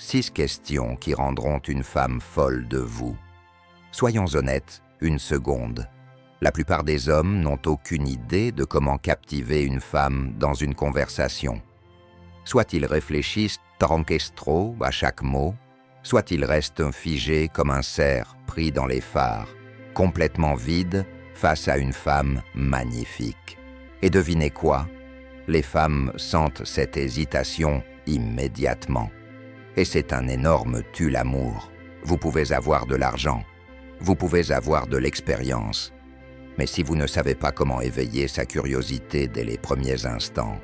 6 questions qui rendront une femme folle de vous. Soyons honnêtes, une seconde. La plupart des hommes n'ont aucune idée de comment captiver une femme dans une conversation. Soit ils réfléchissent tronquestro à chaque mot, soit ils restent figés comme un cerf pris dans les phares, complètement vide face à une femme magnifique. Et devinez quoi? Les femmes sentent cette hésitation immédiatement. Et c'est un énorme tue-l'amour. Vous pouvez avoir de l'argent, vous pouvez avoir de l'expérience, mais si vous ne savez pas comment éveiller sa curiosité dès les premiers instants,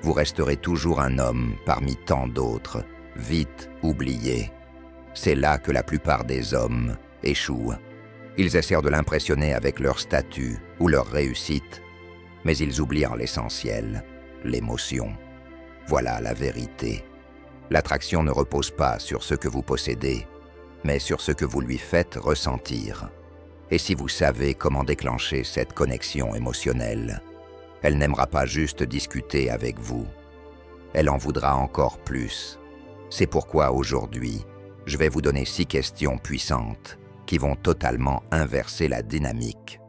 vous resterez toujours un homme parmi tant d'autres, vite oublié. C'est là que la plupart des hommes échouent. Ils essaient de l'impressionner avec leur statut ou leur réussite, mais ils oublient en l'essentiel, l'émotion. Voilà la vérité. L'attraction ne repose pas sur ce que vous possédez, mais sur ce que vous lui faites ressentir. Et si vous savez comment déclencher cette connexion émotionnelle, elle n'aimera pas juste discuter avec vous. Elle en voudra encore plus. C'est pourquoi aujourd'hui, je vais vous donner 6 questions puissantes qui vont totalement inverser la dynamique.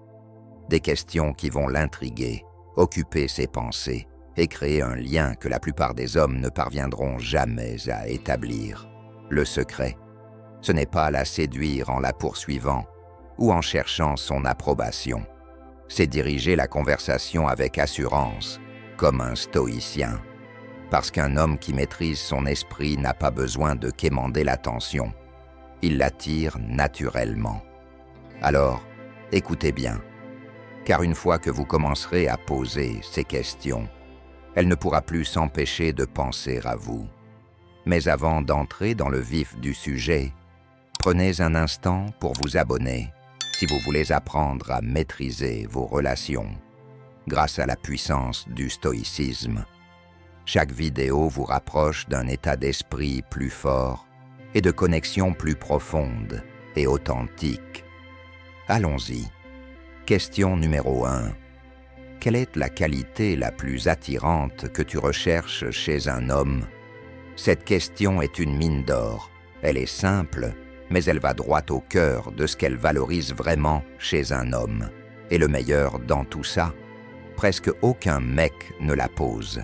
Des questions qui vont l'intriguer, occuper ses pensées et créer un lien que la plupart des hommes ne parviendront jamais à établir. Le secret, ce n'est pas la séduire en la poursuivant ou en cherchant son approbation. C'est diriger la conversation avec assurance, comme un stoïcien. Parce qu'un homme qui maîtrise son esprit n'a pas besoin de quémander l'attention. Il l'attire naturellement. Alors, écoutez bien, car une fois que vous commencerez à poser ces questions, elle ne pourra plus s'empêcher de penser à vous. Mais avant d'entrer dans le vif du sujet, prenez un instant pour vous abonner si vous voulez apprendre à maîtriser vos relations grâce à la puissance du stoïcisme. Chaque vidéo vous rapproche d'un état d'esprit plus fort et de connexion plus profonde et authentique. Allons-y. Question numéro 1. Quelle est la qualité la plus attirante que tu recherches chez un homme? Cette question est une mine d'or. Elle est simple, mais elle va droit au cœur de ce qu'elle valorise vraiment chez un homme. Et le meilleur dans tout ça, presque aucun mec ne la pose.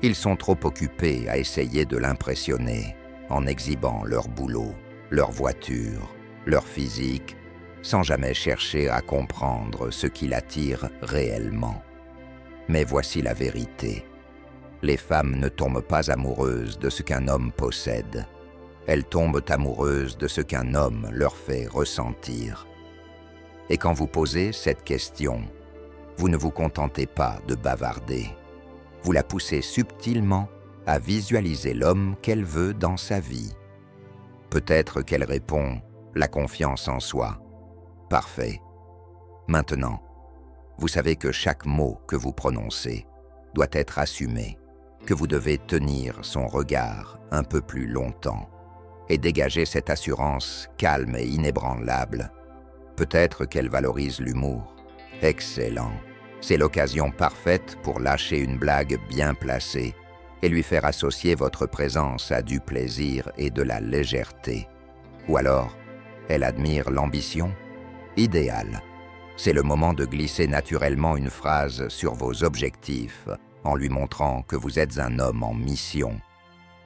Ils sont trop occupés à essayer de l'impressionner en exhibant leur boulot, leur voiture, leur physique, sans jamais chercher à comprendre ce qui l'attire réellement. Mais voici la vérité. Les femmes ne tombent pas amoureuses de ce qu'un homme possède. Elles tombent amoureuses de ce qu'un homme leur fait ressentir. Et quand vous posez cette question, vous ne vous contentez pas de bavarder. Vous la poussez subtilement à visualiser l'homme qu'elle veut dans sa vie. Peut-être qu'elle répond « la confiance en soi ». Parfait. Maintenant, vous savez que chaque mot que vous prononcez doit être assumé, que vous devez tenir son regard un peu plus longtemps et dégager cette assurance calme et inébranlable. Peut-être qu'elle valorise l'humour. Excellent. C'est l'occasion parfaite pour lâcher une blague bien placée et lui faire associer votre présence à du plaisir et de la légèreté. Ou alors, elle admire l'ambition? Idéal. C'est le moment de glisser naturellement une phrase sur vos objectifs en lui montrant que vous êtes un homme en mission.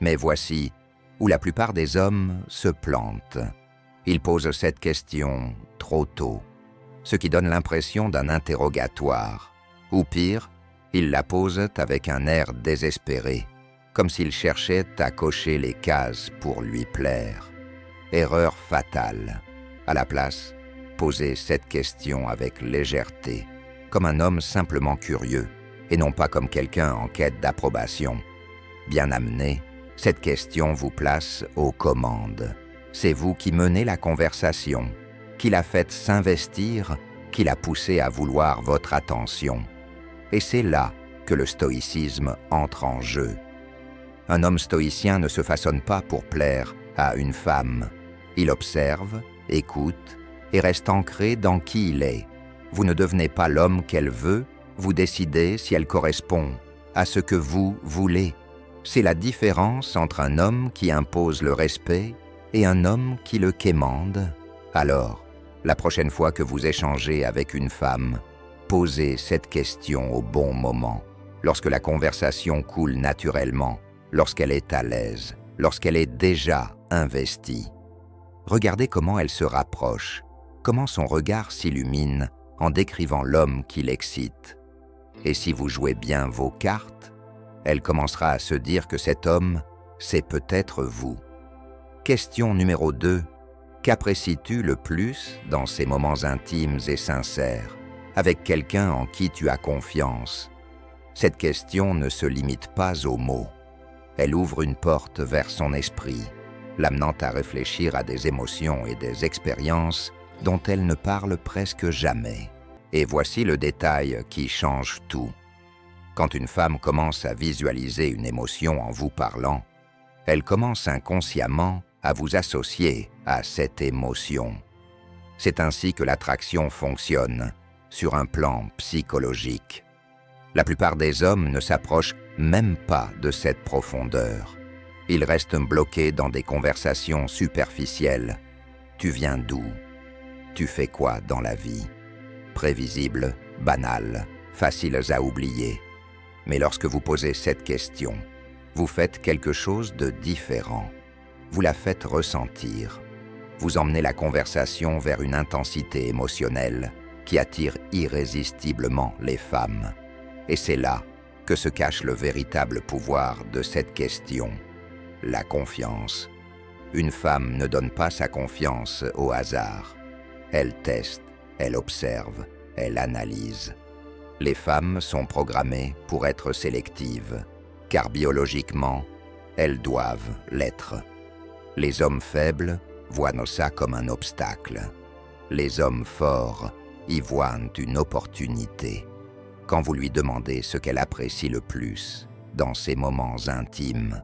Mais voici où la plupart des hommes se plantent. Ils posent cette question trop tôt, ce qui donne l'impression d'un interrogatoire. Ou pire, ils la posent avec un air désespéré, comme s'ils cherchaient à cocher les cases pour lui plaire. Erreur fatale. À la place, posez cette question avec légèreté, comme un homme simplement curieux, et non pas comme quelqu'un en quête d'approbation. Bien amené, cette question vous place aux commandes. C'est vous qui menez la conversation, qui la faites s'investir, qui la poussez à vouloir votre attention. Et c'est là que le stoïcisme entre en jeu. Un homme stoïcien ne se façonne pas pour plaire à une femme. Il observe, écoute et reste ancré dans qui il est. Vous ne devenez pas l'homme qu'elle veut, vous décidez si elle correspond à ce que vous voulez. C'est la différence entre un homme qui impose le respect et un homme qui le quémande. Alors, la prochaine fois que vous échangez avec une femme, posez cette question au bon moment, lorsque la conversation coule naturellement, lorsqu'elle est à l'aise, lorsqu'elle est déjà investie. Regardez comment elle se rapproche, comment son regard s'illumine en décrivant l'homme qui l'excite. Et si vous jouez bien vos cartes, elle commencera à se dire que cet homme, c'est peut-être vous. Question numéro 2. Qu'apprécies-tu le plus dans ces moments intimes et sincères, avec quelqu'un en qui tu as confiance? Cette question ne se limite pas aux mots. Elle ouvre une porte vers son esprit, l'amenant à réfléchir à des émotions et des expériences dont elle ne parle presque jamais. Et voici le détail qui change tout. Quand une femme commence à visualiser une émotion en vous parlant, elle commence inconsciemment à vous associer à cette émotion. C'est ainsi que l'attraction fonctionne, sur un plan psychologique. La plupart des hommes ne s'approchent même pas de cette profondeur. Ils restent bloqués dans des conversations superficielles. Tu viens d'où? Tu fais quoi dans la vie? Prévisibles, banales, faciles à oublier. Mais lorsque vous posez cette question, vous faites quelque chose de différent. Vous la faites ressentir. Vous emmenez la conversation vers une intensité émotionnelle qui attire irrésistiblement les femmes. Et c'est là que se cache le véritable pouvoir de cette question, la confiance. Une femme ne donne pas sa confiance au hasard. Elle teste, elle observe, elle analyse. Les femmes sont programmées pour être sélectives, car biologiquement, elles doivent l'être. Les hommes faibles voient ça comme un obstacle. Les hommes forts y voient une opportunité. Quand vous lui demandez ce qu'elle apprécie le plus dans ces moments intimes,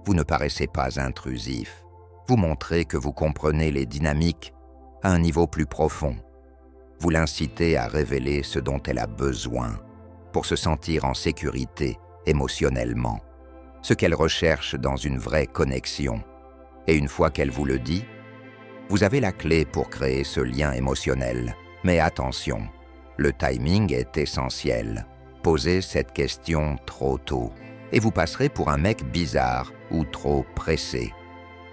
vous ne paraissez pas intrusif. Vous montrez que vous comprenez les dynamiques à un niveau plus profond. Vous l'incitez à révéler ce dont elle a besoin pour se sentir en sécurité émotionnellement, ce qu'elle recherche dans une vraie connexion. Et une fois qu'elle vous le dit, vous avez la clé pour créer ce lien émotionnel. Mais attention, le timing est essentiel. Posez cette question trop tôt et vous passerez pour un mec bizarre ou trop pressé.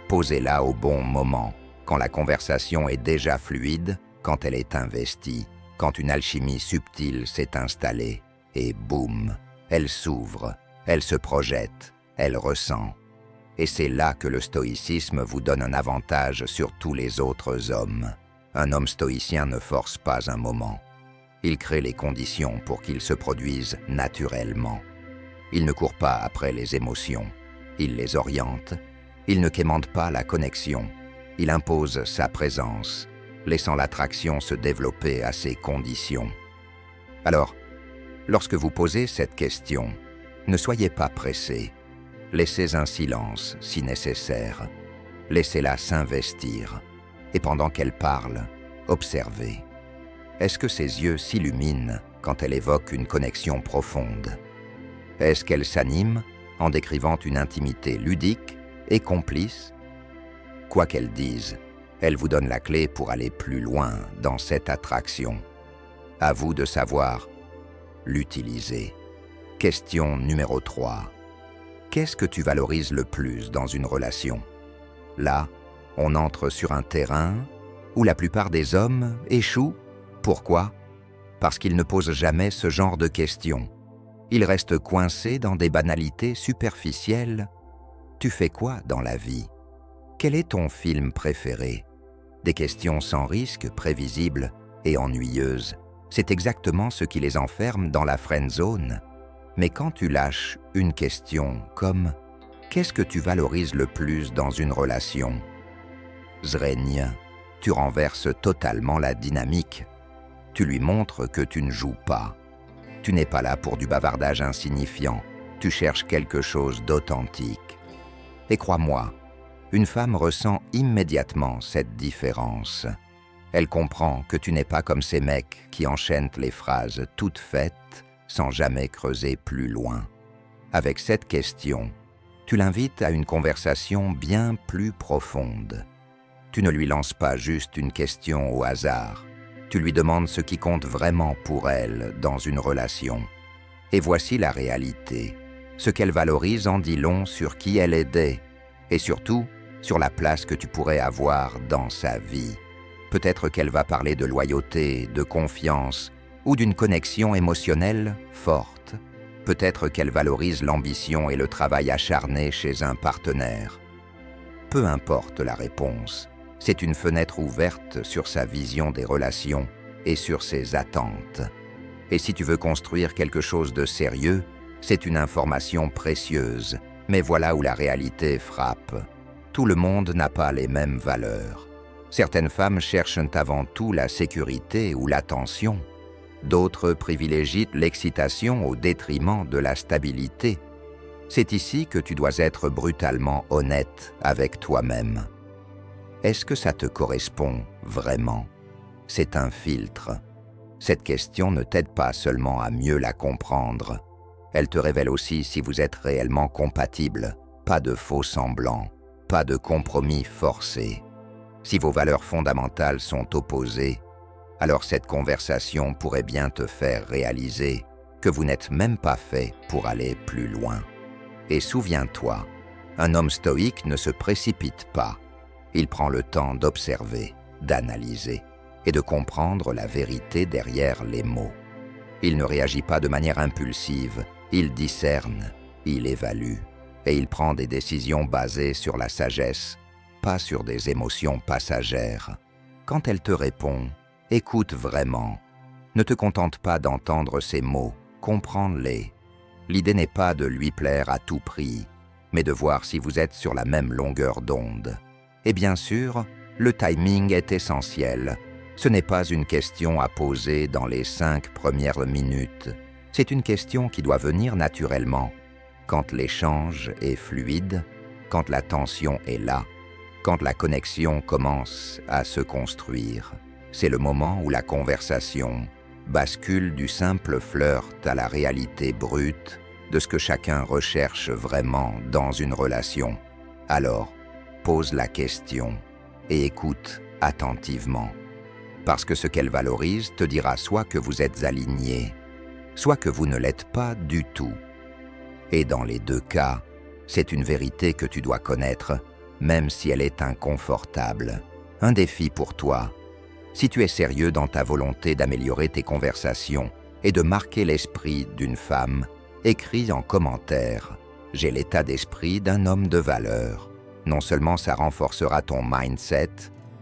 Posez-la au bon moment, quand la conversation est déjà fluide, quand elle est investie, quand une alchimie subtile s'est installée, et boum, elle s'ouvre, elle se projette, elle ressent. Et c'est là que le stoïcisme vous donne un avantage sur tous les autres hommes. Un homme stoïcien ne force pas un moment. Il crée les conditions pour qu'il se produise naturellement. Il ne court pas après les émotions, il les oriente. Il ne quémande pas la connexion, il impose sa présence, laissant l'attraction se développer à ses conditions. Alors, lorsque vous posez cette question, ne soyez pas pressé. Laissez un silence si nécessaire. Laissez-la s'investir. Et pendant qu'elle parle, observez. Est-ce que ses yeux s'illuminent quand elle évoque une connexion profonde? Est-ce qu'elle s'anime en décrivant une intimité ludique et complice? Quoi qu'elle dise, elle vous donne la clé pour aller plus loin dans cette attraction. À vous de savoir l'utiliser. Question numéro 3. Qu'est-ce que tu valorises le plus dans une relation? Là, on entre sur un terrain où la plupart des hommes échouent. Pourquoi? Parce qu'ils ne posent jamais ce genre de questions. Ils restent coincés dans des banalités superficielles. Tu fais quoi dans la vie? Quel est ton film préféré? Des questions sans risque, prévisibles et ennuyeuses. C'est exactement ce qui les enferme dans la friend zone. Mais quand tu lâches une question comme « Qu'est-ce que tu valorises le plus dans une relation ?» Zraigne, tu renverses totalement la dynamique. Tu lui montres que tu ne joues pas. Tu n'es pas là pour du bavardage insignifiant. Tu cherches quelque chose d'authentique. Et crois-moi, une femme ressent immédiatement cette différence. Elle comprend que tu n'es pas comme ces mecs qui enchaînent les phrases toutes faites sans jamais creuser plus loin. Avec cette question, Tu l'invites à une conversation bien plus profonde. Tu ne lui lances pas juste une question au hasard. Tu lui demandes ce qui compte vraiment pour elle dans une relation. Et voici la réalité. Ce qu'elle valorise en dit long sur qui elle est et surtout sur la place que tu pourrais avoir dans sa vie. Peut-être qu'elle va parler de loyauté, de confiance ou d'une connexion émotionnelle forte. Peut-être qu'elle valorise l'ambition et le travail acharné chez un partenaire. Peu importe la réponse, c'est une fenêtre ouverte sur sa vision des relations et sur ses attentes. Et si tu veux construire quelque chose de sérieux, c'est une information précieuse. Mais voilà où la réalité frappe. Tout le monde n'a pas les mêmes valeurs. Certaines femmes cherchent avant tout la sécurité ou l'attention. D'autres privilégient l'excitation au détriment de la stabilité. C'est ici que tu dois être brutalement honnête avec toi-même. Est-ce que ça te correspond vraiment? C'est un filtre. Cette question ne t'aide pas seulement à mieux la comprendre. Elle te révèle aussi si vous êtes réellement compatibles. Pas de faux semblants, pas de compromis forcés. Si vos valeurs fondamentales sont opposées, alors cette conversation pourrait bien te faire réaliser que vous n'êtes même pas fait pour aller plus loin. Et souviens-toi, un homme stoïque ne se précipite pas. Il prend le temps d'observer, d'analyser et de comprendre la vérité derrière les mots. Il ne réagit pas de manière impulsive, il discerne, il évalue et il prend des décisions basées sur la sagesse, pas sur des émotions passagères. Quand elle te répond, écoute vraiment. Ne te contente pas d'entendre ses mots, comprends-les. L'idée n'est pas de lui plaire à tout prix, mais de voir si vous êtes sur la même longueur d'onde. Et bien sûr, le timing est essentiel. Ce n'est pas une question à poser dans les 5 premières minutes. C'est une question qui doit venir naturellement, quand l'échange est fluide, quand la tension est là, quand la connexion commence à se construire. C'est le moment où la conversation bascule du simple flirt à la réalité brute de ce que chacun recherche vraiment dans une relation. Alors, pose la question et écoute attentivement. Parce que ce qu'elle valorise te dira soit que vous êtes alignés, soit que vous ne l'êtes pas du tout. Et dans les deux cas, c'est une vérité que tu dois connaître, même si elle est inconfortable. Un défi pour toi. Si tu es sérieux dans ta volonté d'améliorer tes conversations et de marquer l'esprit d'une femme, écris en commentaire « J'ai l'état d'esprit d'un homme de valeur ». Non seulement ça renforcera ton mindset,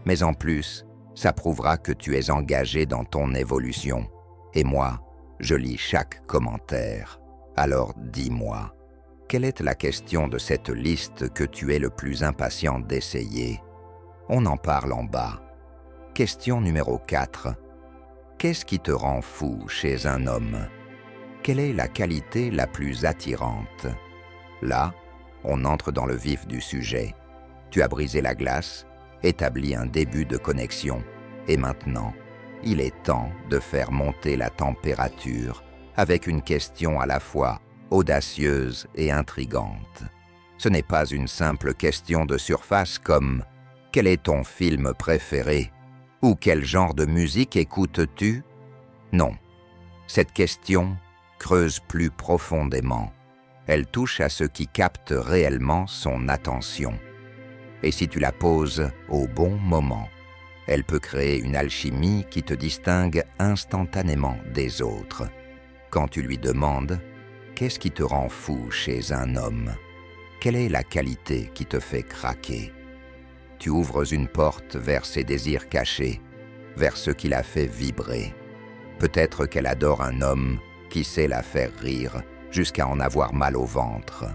mais en plus, ça prouvera que tu es engagé dans ton évolution. Et moi, je lis chaque commentaire. Alors dis-moi, quelle est la question de cette liste que tu es le plus impatient d'essayer? On en parle en bas. Question numéro 4. Qu'est-ce qui te rend fou chez un homme? Quelle est la qualité la plus attirante? Là, on entre dans le vif du sujet. Tu as brisé la glace, établi un début de connexion, et maintenant, il est temps de faire monter la température avec une question à la fois audacieuse et intrigante. Ce n'est pas une simple question de surface comme « Quel est ton film préféré ?» ou « Quel genre de musique écoutes-tu ?» Non, cette question creuse plus profondément. Elle touche à ce qui capte réellement son attention. Et si tu la poses au bon moment, elle peut créer une alchimie qui te distingue instantanément des autres. Quand tu lui demandes « Qu'est-ce qui te rend fou chez un homme ?» Quelle est la qualité qui te fait craquer? Tu ouvres une porte vers ses désirs cachés, vers ce qui la fait vibrer. Peut-être qu'elle adore un homme qui sait la faire rire jusqu'à en avoir mal au ventre.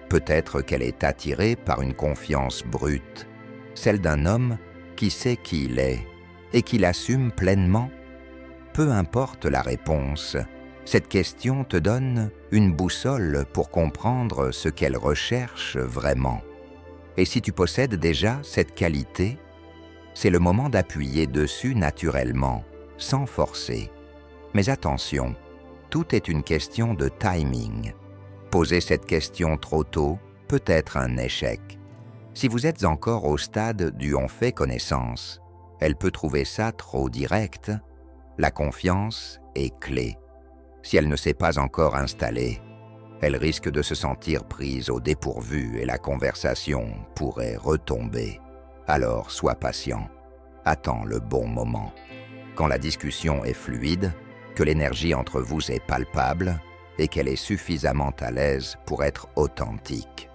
Peut-être qu'elle est attirée par une confiance brute, celle d'un homme qui sait qui il est et qui l'assume pleinement. Peu importe la réponse, cette question te donne une boussole pour comprendre ce qu'elle recherche vraiment. Et si tu possèdes déjà cette qualité, c'est le moment d'appuyer dessus naturellement, sans forcer. Mais attention, tout est une question de timing. Poser cette question trop tôt peut être un échec. Si vous êtes encore au stade du « on fait connaissance », elle peut trouver ça trop direct. La confiance est clé. Si elle ne s'est pas encore installée, elle risque de se sentir prise au dépourvu et la conversation pourrait retomber. Alors sois patient, attends le bon moment. Quand la discussion est fluide, que l'énergie entre vous est palpable et qu'elle est suffisamment à l'aise pour être authentique,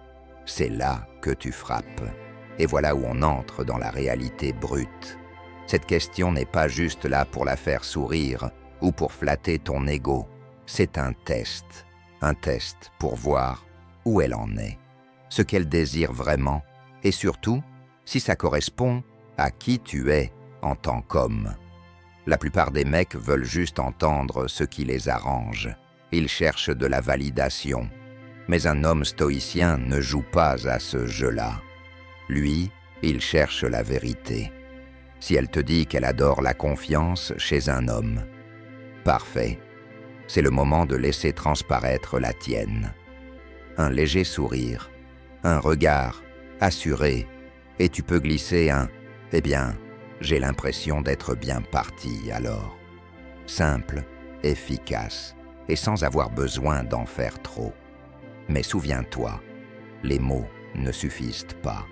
c'est là que tu frappes. Et voilà où on entre dans la réalité brute. Cette question n'est pas juste là pour la faire sourire ou pour flatter ton ego. C'est un test pour voir où elle en est, ce qu'elle désire vraiment et surtout si ça correspond à qui tu es en tant qu'homme. La plupart des mecs veulent juste entendre ce qui les arrange. Ils cherchent de la validation. Mais un homme stoïcien ne joue pas à ce jeu-là. Lui, il cherche la vérité. Si elle te dit qu'elle adore la confiance chez un homme, parfait. C'est le moment de laisser transparaître la tienne. Un léger sourire, un regard assuré, et tu peux glisser un « Eh bien, j'ai l'impression d'être bien parti alors ». Simple, efficace, et sans avoir besoin d'en faire trop. Mais souviens-toi, les mots ne suffisent pas.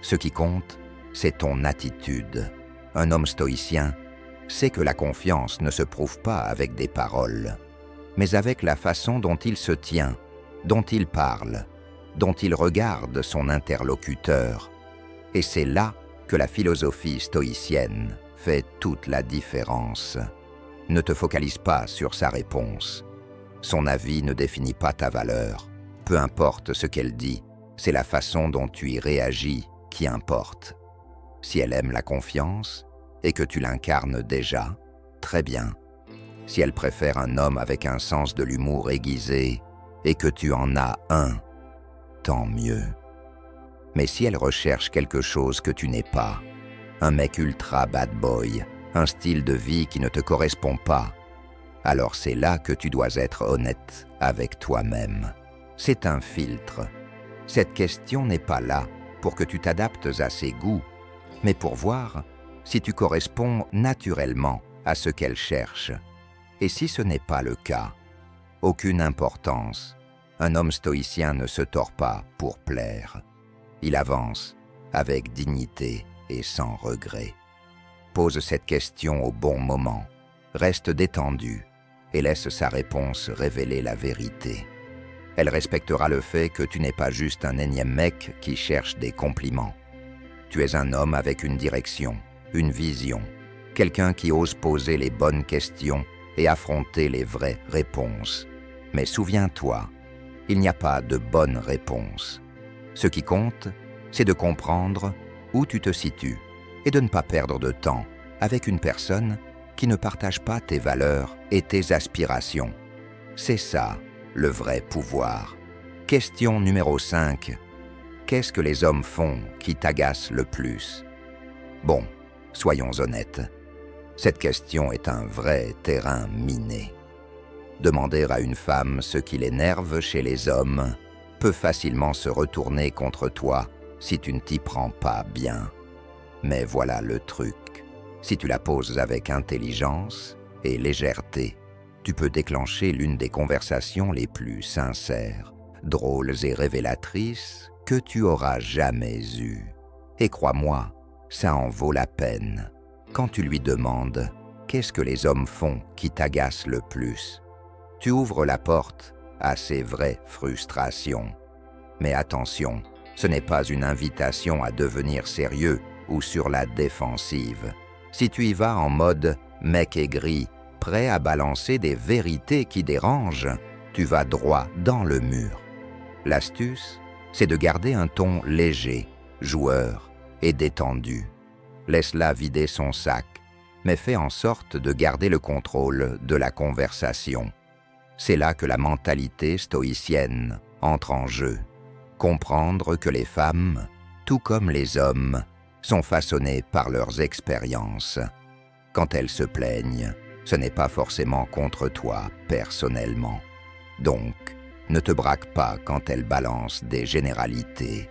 Ce qui compte, c'est ton attitude. Un homme stoïcien sait que la confiance ne se prouve pas avec des paroles, mais avec la façon dont il se tient, dont il parle, dont il regarde son interlocuteur. Et c'est là que la philosophie stoïcienne fait toute la différence. Ne te focalise pas sur sa réponse. Son avis ne définit pas ta valeur. Peu importe ce qu'elle dit, c'est la façon dont tu y réagis qui importe. Si elle aime la confiance et que tu l'incarnes déjà, très bien. Si elle préfère un homme avec un sens de l'humour aiguisé et que tu en as un, tant mieux. Mais si elle recherche quelque chose que tu n'es pas, un mec ultra bad boy, un style de vie qui ne te correspond pas, alors c'est là que tu dois être honnête avec toi-même. C'est un filtre. Cette question n'est pas là pour que tu t'adaptes à ses goûts, mais pour voir si tu corresponds naturellement à ce qu'elle cherche. Et si ce n'est pas le cas, aucune importance. Un homme stoïcien ne se tord pas pour plaire. Il avance avec dignité et sans regret. Pose cette question au bon moment, reste détendu et laisse sa réponse révéler la vérité. Elle respectera le fait que tu n'es pas juste un énième mec qui cherche des compliments. Tu es un homme avec une direction, une vision, quelqu'un qui ose poser les bonnes questions et affronter les vraies réponses. Mais souviens-toi, il n'y a pas de bonne réponse. Ce qui compte, c'est de comprendre où tu te situes et de ne pas perdre de temps avec une personne qui ne partage pas tes valeurs et tes aspirations. C'est ça, le vrai pouvoir. Question numéro 5. Qu'est-ce que les hommes font qui t'agace le plus? Bon, soyons honnêtes. Cette question est un vrai terrain miné. Demander à une femme ce qui l'énerve chez les hommes peut facilement se retourner contre toi si tu ne t'y prends pas bien. Mais voilà le truc. Si tu la poses avec intelligence et légèreté, tu peux déclencher l'une des conversations les plus sincères, drôles et révélatrices que tu auras jamais eues. Et crois-moi, ça en vaut la peine. Quand tu lui demandes « Qu'est-ce que les hommes font qui t'agacent le plus ?» tu ouvres la porte à ses vraies frustrations. Mais attention, ce n'est pas une invitation à devenir sérieux ou sur la défensive. Si tu y vas en mode « mec aigri », prêt à balancer des vérités qui dérangent, tu vas droit dans le mur. L'astuce, c'est de garder un ton léger, joueur et détendu. Laisse-la vider son sac, mais fais en sorte de garder le contrôle de la conversation. C'est là que la mentalité stoïcienne entre en jeu. Comprendre que les femmes, tout comme les hommes, sont façonnées par leurs expériences. Quand elles se plaignent, ce n'est pas forcément contre toi personnellement. Donc, Ne te braque pas quand elle balance des généralités.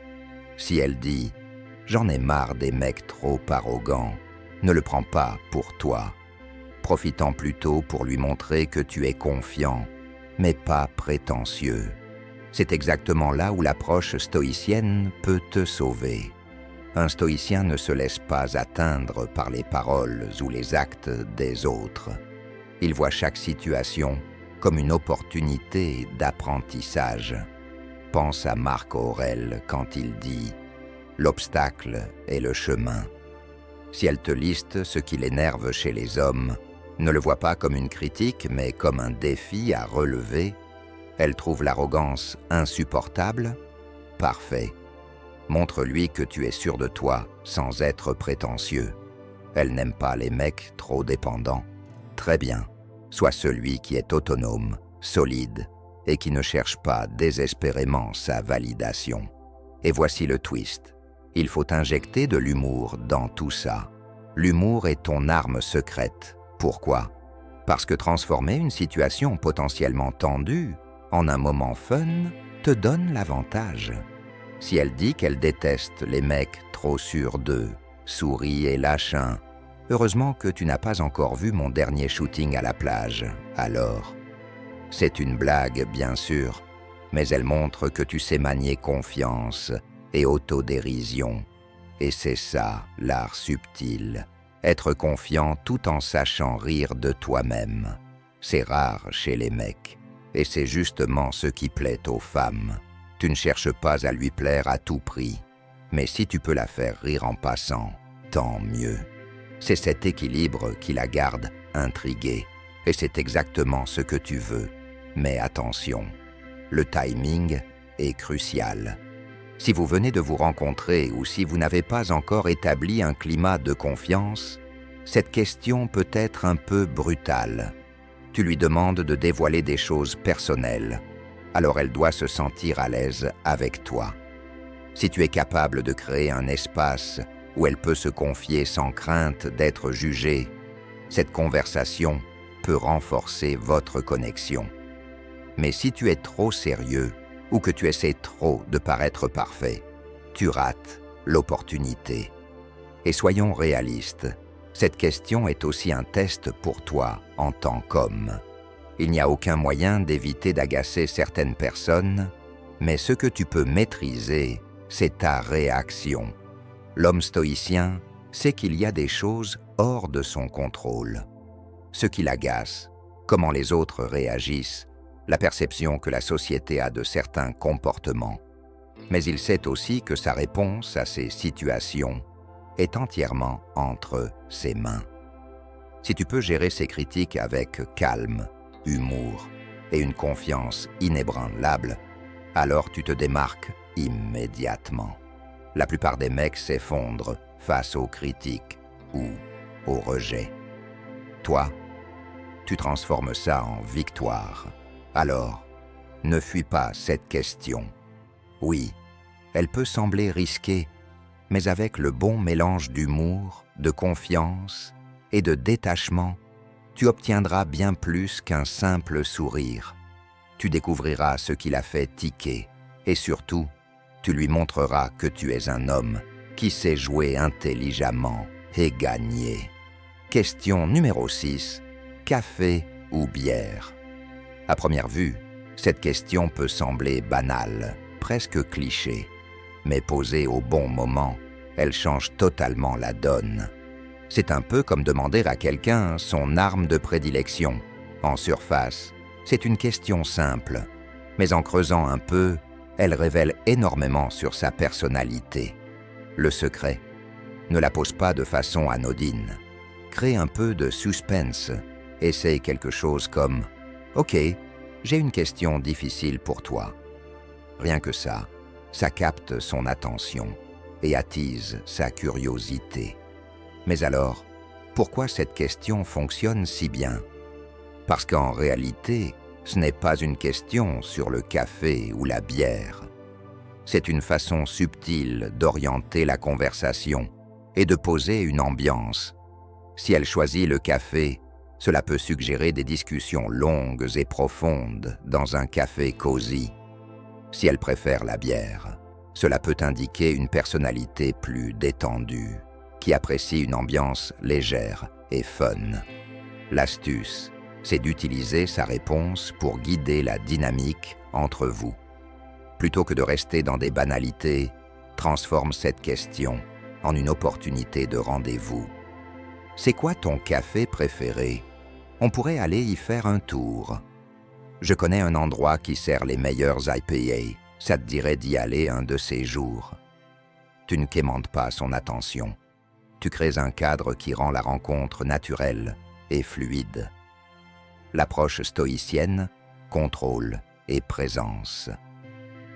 Si elle dit « J'en ai marre des mecs trop arrogants », ne le prends pas pour toi. Profitant plutôt pour lui montrer que tu es confiant, mais pas prétentieux. C'est exactement là où l'approche stoïcienne peut te sauver. Un stoïcien ne se laisse pas atteindre par les paroles ou les actes des autres. Il voit chaque situation comme une opportunité d'apprentissage. Pense à Marc Aurèle quand il dit « L'obstacle est le chemin ». Si elle te liste ce qui l'énerve chez les hommes, ne le vois pas comme une critique, mais comme un défi à relever. Elle trouve l'arrogance insupportable? Parfait. Montre-lui que tu es sûr de toi sans être prétentieux. Elle n'aime pas les mecs trop dépendants. Très bien. Sois celui qui est autonome, solide et qui ne cherche pas désespérément sa validation. Et voici le twist. Il faut injecter de l'humour dans tout ça. L'humour est ton arme secrète. Pourquoi? Parce que transformer une situation potentiellement tendue en un moment fun te donne l'avantage. Si elle dit qu'elle déteste les mecs trop sûrs d'eux, souris et lâchins, heureusement que tu n'as pas encore vu mon dernier shooting à la plage, alors. C'est une blague, bien sûr, mais elle montre que tu sais manier confiance et autodérision. Et c'est ça, l'art subtil. Être confiant tout en sachant rire de toi-même. C'est rare chez les mecs. Et c'est justement ce qui plaît aux femmes. Tu ne cherches pas à lui plaire à tout prix. Mais si tu peux la faire rire en passant, tant mieux. C'est cet équilibre qui la garde intriguée. Et c'est exactement ce que tu veux. Mais attention, le timing est crucial. Si vous venez de vous rencontrer ou si vous n'avez pas encore établi un climat de confiance, cette question peut être un peu brutale. Tu lui demandes de dévoiler des choses personnelles, alors elle doit se sentir à l'aise avec toi. Si tu es capable de créer un espace où elle peut se confier sans crainte d'être jugée, cette conversation peut renforcer votre connexion. Mais si tu es trop sérieux ou que tu essaies trop de paraître parfait, tu rates l'opportunité. Et soyons réalistes, cette question est aussi un test pour toi en tant qu'homme. Il n'y a aucun moyen d'éviter d'agacer certaines personnes, mais ce que tu peux maîtriser, c'est ta réaction. L'homme stoïcien sait qu'il y a des choses hors de son contrôle. Ce qui l'agace, comment les autres réagissent, la perception que la société a de certains comportements. Mais il sait aussi que sa réponse à ces situations est entièrement entre ses mains. Si tu peux gérer ces critiques avec calme, humour et une confiance inébranlable, alors tu te démarques immédiatement. La plupart des mecs s'effondrent face aux critiques ou au rejet. Toi, tu transformes ça en victoire. Alors, ne fuis pas cette question. Oui, elle peut sembler risquée, mais avec le bon mélange d'humour, de confiance et de détachement, tu obtiendras bien plus qu'un simple sourire. Tu découvriras ce qui l'a fait tiquer et surtout, tu lui montreras que tu es un homme qui sait jouer intelligemment et gagner. Question numéro 6. Café ou bière? À première vue, cette question peut sembler banale, presque cliché. Mais posée au bon moment, elle change totalement la donne. C'est un peu comme demander à quelqu'un son arme de prédilection. En surface, c'est une question simple, mais en creusant un peu, elle révèle énormément sur sa personnalité. Le secret, ne la pose pas de façon anodine. Crée un peu de suspense. Essaye quelque chose comme « Ok, j'ai une question difficile pour toi ». Rien que ça capte son attention et attise sa curiosité. Mais alors, pourquoi cette question fonctionne si bien? Parce qu'en réalité, ce n'est pas une question sur le café ou la bière. C'est une façon subtile d'orienter la conversation et de poser une ambiance. Si elle choisit le café, Cela peut suggérer des discussions longues et profondes dans un café cosy. Si elle préfère la bière, cela peut indiquer une personnalité plus détendue, qui apprécie une ambiance légère et fun. L'astuce, c'est d'utiliser sa réponse pour guider la dynamique entre vous. Plutôt que de rester dans des banalités, transforme cette question en une opportunité de rendez-vous. C'est quoi ton café préféré? On pourrait aller y faire un tour. Je connais un endroit qui sert les meilleurs IPA. Ça te dirait d'y aller un de ces jours. Tu ne quémandes pas son attention. Tu crées un cadre qui rend la rencontre naturelle et fluide. L'approche stoïcienne, contrôle et présence.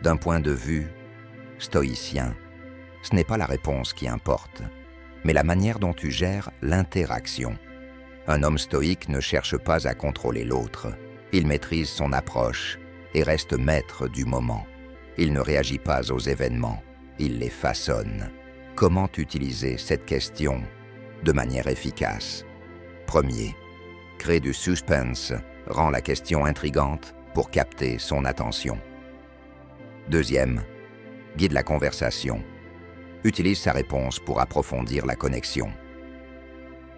D'un point de vue stoïcien, ce n'est pas la réponse qui importe, mais la manière dont tu gères l'interaction. Un homme stoïque ne cherche pas à contrôler l'autre. Il maîtrise son approche et reste maître du moment. Il ne réagit pas aux événements, il les façonne. Comment utiliser cette question de manière efficace? Premier, crée du suspense, rend la question intrigante pour capter son attention. Deuxième, guide la conversation. Utilise sa réponse pour approfondir la connexion.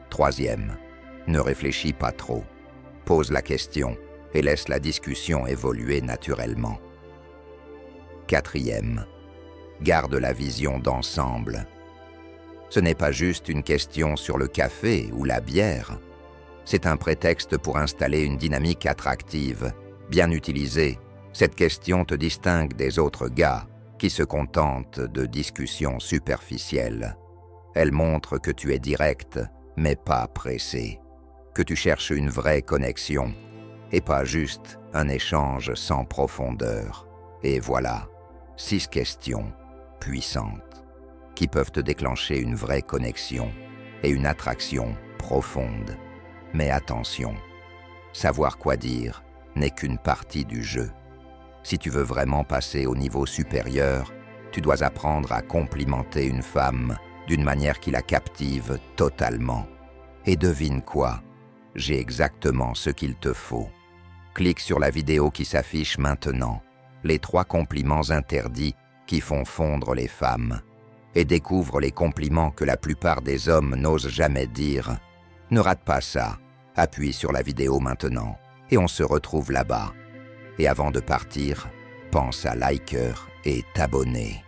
Troisième, ne réfléchis pas trop. Pose la question et laisse la discussion évoluer naturellement. Quatrième, garde la vision d'ensemble. Ce n'est pas juste une question sur le café ou la bière. C'est un prétexte pour installer une dynamique attractive. Bien utilisée, cette question te distingue des autres gars qui se contentent de discussions superficielles. Elle montre que tu es direct, mais pas pressé. Que tu cherches une vraie connexion et pas juste un échange sans profondeur. Et voilà, 6 questions puissantes qui peuvent te déclencher une vraie connexion et une attraction profonde. Mais attention, savoir quoi dire n'est qu'une partie du jeu. Si tu veux vraiment passer au niveau supérieur, tu dois apprendre à complimenter une femme d'une manière qui la captive totalement. Et devine quoi? J'ai exactement ce qu'il te faut. Clique sur la vidéo qui s'affiche maintenant, les 3 compliments interdits qui font fondre les femmes, et découvre les compliments que la plupart des hommes n'osent jamais dire. Ne rate pas ça, appuie sur la vidéo maintenant, et on se retrouve là-bas. Et avant de partir, pense à liker et t'abonner.